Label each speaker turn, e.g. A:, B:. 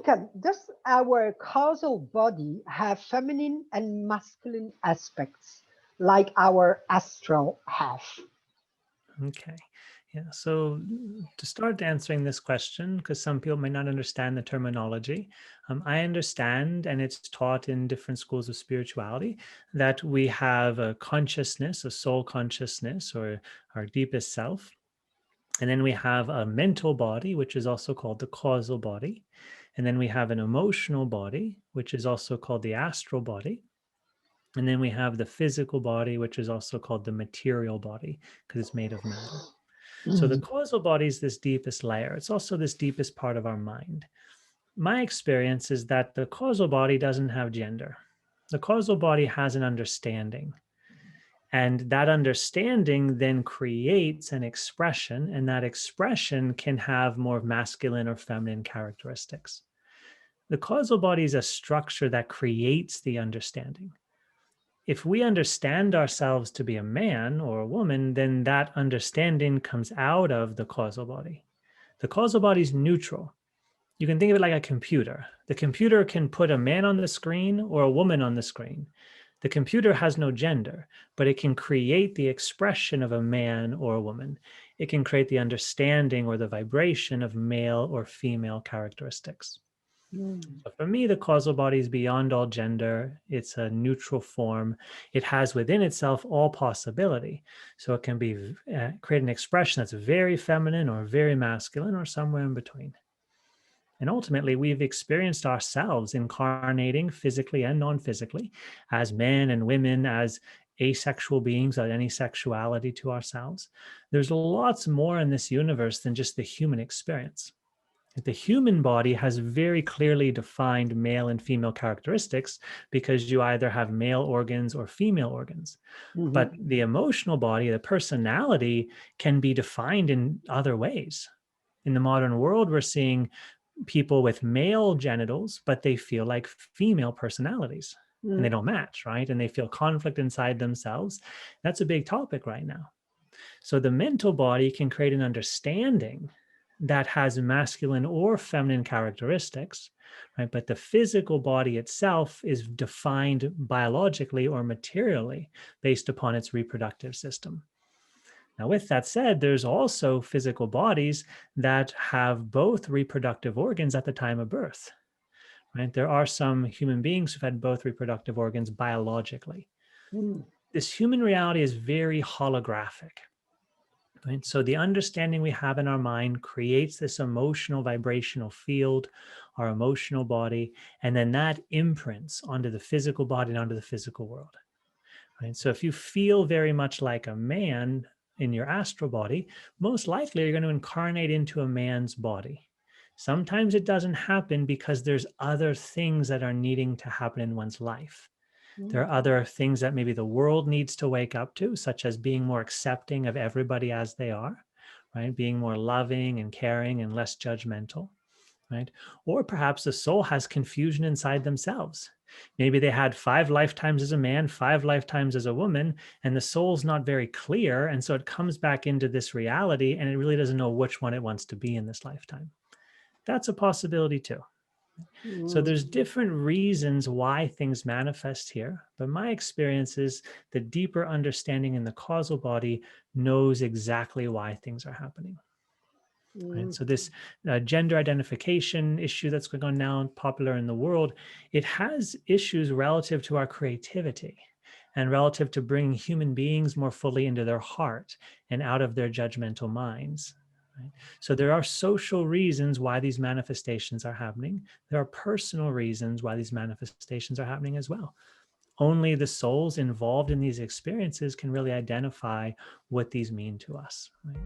A: Monica, does our causal body have feminine and masculine aspects like our astral have?
B: Okay. Yeah. So to start answering this question, because some people may not understand the terminology, I understand, and it's taught in different schools of spirituality, that we have a consciousness, a soul consciousness, or our deepest self. And then we have a mental body, which is also called the causal body. And then we have an emotional body, which is also called the astral body. And then we have the physical body, which is also called the material body because it's made of matter. So the
A: Mm,
B: causal body is this deepest layer. It's also this deepest part of our mind. My experience is that the causal body doesn't have gender. The causal body has an understanding. And that understanding then creates an expression, and that expression can have more masculine or feminine characteristics. The causal body is a structure that creates the understanding. If we understand ourselves to be a man or a woman, then that understanding comes out of the causal body. The causal body is neutral. You can think of it like a computer. The computer can put a man on the screen or a woman on the screen. The computer has no gender, but it can create the expression of a man or a woman. It can create the understanding or the vibration of male or female characteristics.
A: mm,
B: So for me, the causal body is beyond all gender. It's a neutral form. It has within itself all possibility. So it can be create an expression that's very feminine or very masculine or somewhere in between. And ultimately, we've experienced ourselves incarnating physically and non-physically as men and women, as asexual beings, at any sexuality to ourselves. There's lots more in this universe than just the human experience. The human body has very clearly defined male and female characteristics because you either have male organs or female organs. But
A: mhm,
B: the emotional body, the personality, can be defined in other ways. In the modern world, we're seeing people with male genitals, but they feel like female personalities and they
A: mm,
B: don't match, right? And they feel conflict inside themselves. That's a big topic right now. So the mental body can create an understanding that has masculine or feminine characteristics, right? But the physical body itself is defined biologically or materially based upon its reproductive system. Now, with that said, there's also physical bodies that have both reproductive organs at the time of birth, right? There are some human beings who've had both reproductive organs biologically.
A: mm,
B: This human reality is very holographic. Right? So the understanding we have in our mind creates this emotional vibrational field, our emotional body, and then that imprints onto the physical body and onto the physical world. Right? So if you feel very much like a man in your astral body, most likely you're going to incarnate into a man's body. Sometimes it doesn't happen because there's other things that are needing to happen in one's life. There
A: mm,
B: are other things that maybe the world needs to wake up to, such as being more accepting of everybody as they are, right? Being more loving and caring and less judgmental, right? Or perhaps the soul has confusion inside themselves. Maybe they had 5 lifetimes as a man, 5 lifetimes as a woman, and the soul's not very clear. And so it comes back into this reality and it really doesn't know which one it wants to be in this lifetime. That's a possibility too. So
A: mm.
B: there's different reasons why things manifest here, but my experience is the deeper understanding in the causal body knows exactly why things are happening. Right?
A: Mm,
B: So this gender identification issue that's going on now, popular in the world, it has issues relative to our creativity and relative to bringing human beings more fully into their heart and out of their judgmental minds. Right? So there are social reasons why these manifestations are happening. There are personal reasons why these manifestations are happening as well. Only the souls involved in these experiences can really identify what these mean to us. Right?